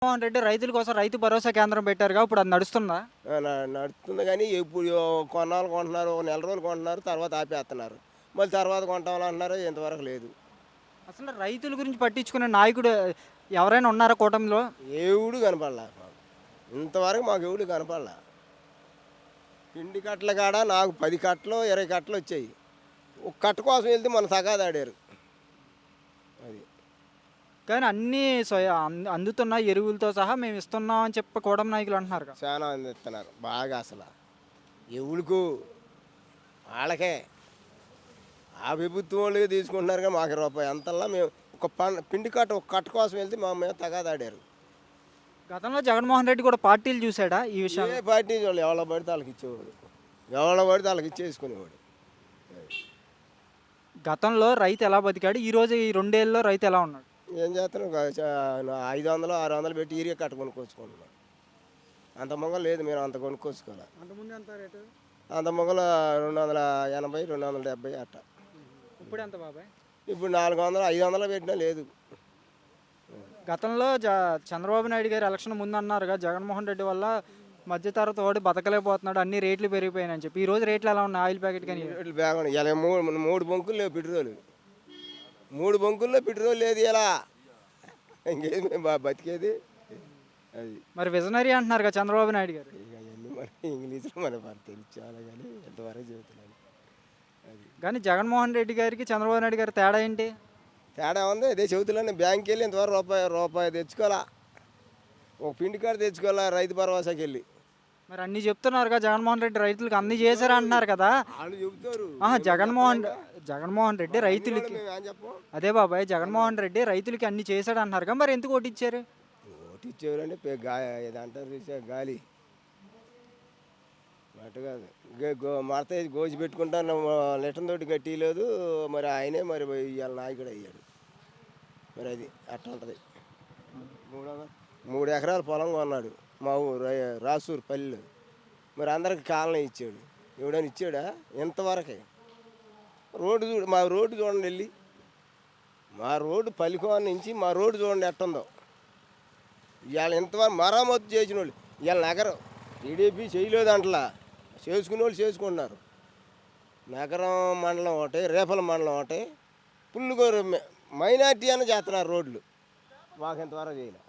జగన్మోహన్ రెడ్డి రైతుల కోసం రైతు భరోసా కేంద్రం పెట్టారుగా ఇప్పుడు అది నడుస్తుందా? నడుస్తుంది కానీ ఇప్పుడు కొన్నాళ్ళు కొంటున్నారు, ఒక నెల రోజులు కొంటున్నారు, తర్వాత ఆపేస్తున్నారు. మళ్ళీ తర్వాత కొంటామని అంటున్నారు, ఇంతవరకు లేదు. అసలు రైతుల గురించి పట్టించుకునే నాయకుడు ఎవరైనా ఉన్నారా కూటమిలో? ఎవడు కనపడలా మాకు. ఇంతవరకు మాకు ఎవడు కనపడలా. పిండి కట్టల కాడ నాకు 10 కట్టలు 20 కట్టలు వచ్చాయి. ఒక కట్ట కోసం వెళ్తే మన తగాదాడారు. అది కానీ అన్నీ అందుతున్న ఎరువులతో సహా మేము ఇస్తున్నాం అని చెప్పి కూటమి నాయకులు అంటున్నారు కదా. చాలా అందిస్తున్నారు బాగా అసలు. ఎవడుకు వాళ్ళకే ఆ ప్రభుత్వం వాళ్ళే తీసుకుంటున్నారు కానీ మాకు రూపాయి అంతల్లా మేము ఒక పిండి కట్ట ఒక కట్ట కోసం వెళ్తే మా మీద తగాదాడారు. గతంలో జగన్మోహన్ రెడ్డి కూడా పార్టీలు చూసాడా ఈ విషయం? ఏ పార్టీ వాళ్ళు ఎవరో పడితే వాళ్ళకి ఇచ్చేవాడు, ఎవరో పడితే వాళ్ళకి ఇచ్చేసుకునేవాడు. గతంలో రైతు ఎలా బతికాడు, ఈ రోజు ఈ 2 ఏళ్ళలో రైతు ఎలా ఉన్నాడు? ఏం చేస్తున్నాం 500 600 పెట్టి ఈరియా కట్ట కొనుక్కొచ్చుకుంటున్నాం. అంత మొగలు లేదు, మీరు అంత కొనుక్కొచ్చుకోవాలి. అంతకుముందు ఎంత రేటు? అంత మొగలు 280 270 అట్ట. ఇప్పుడు ఎంత బాబాయ్? ఇప్పుడు 400 500 పెట్టినా లేదు. గతంలో చంద్రబాబు నాయుడు గారు ఎలక్షన్ ముందు అన్నారుగా జగన్మోహన్ రెడ్డి వల్ల మధ్యతరగతి వాడు బతకలేకపోతున్నాడు, అన్ని రేట్లు పెరిగిపోయాయని చెప్పి. ఈ రోజు రేట్లు ఎలా ఉన్నాయి ఆయిల్ ప్యాకెట్ కానీ? రేట్లు బాగున్నాయి. ఇలా మూడు బంకులు లేవు పెట్రోల్. 3 బంకుల్లో పెట్రోల్ లేదు ఇలా. ఇంకేది మేము బతికేది అది. మరి విజనరీ అంటున్నారుగా చంద్రబాబు నాయుడు గారు. ఇక అవన్నీ మన ఇంగ్లీష్లో మన తెలియాలి కానీ ఎంతవరకు చెబుతున్నాను అది. కానీ జగన్మోహన్ రెడ్డి గారికి చంద్రబాబు నాయుడు గారి తేడా ఏంటి? తేడా ఉంది, అదే చెబుతున్నాను. బ్యాంక్కి వెళ్ళి ఇంతవరకు రూపాయి తెచ్చుకోవాలా, ఒక పిండి కార్డు తెచ్చుకోవాలా రైతు భరోసాకి వెళ్ళి. మరి అన్ని చెప్తున్నారుగా జగన్మోహన్ రెడ్డి రైతులకు అన్ని చేశారు అంటున్నారు కదా. వాళ్ళు చెబుతారు. జగన్మోహన్ రెడ్డి రైతులకి, ఏం చెప్పం. అదే బాబాయ్ జగన్మోహన్ రెడ్డి రైతులకి అన్ని చేశాడు అంటున్నారుగా, మరి ఎందుకు ఓటిచ్చారు? ఓటు ఇచ్చేవారంటే ఏదంటారు చూసా గాలి అటు కాదు. మడత గోజి పెట్టుకుంటాను లిటన్ తోటి గట్టి లేదు. మరి ఆయనే మరి ఇవాళ నాయకుడు అయ్యాడు. మరి అది అట్లా ఉంటుంది. 3 ఎకరాల పొలం కొన్నాడు మా ఊరు రాసూరు పల్లెలు. మరి అందరికి కాలనీ ఇచ్చాడు. ఎవడని ఇచ్చాడా ఇంతవరకే? రోడ్డు మా రోడ్డు చూడండి వెళ్ళి, మా రోడ్డు పల్లికోన నుంచి మా రోడ్డు చూడండి ఎట్టుందో. ఇవాళ ఇంతవరకు మరామత్తు చేసిన వాళ్ళు ఇవాళ నగరం టీడీపీ చేయలేదు అంటలా, చేసుకునే వాళ్ళు చేసుకుంటున్నారు. నగరం మండలం ఒకటి, రేపల మండలం ఒకటి, పుల్లుగూరు మైనార్టీ అని చేస్తున్నారు రోడ్లు. మాకు ఇంతవరకు చేయలే.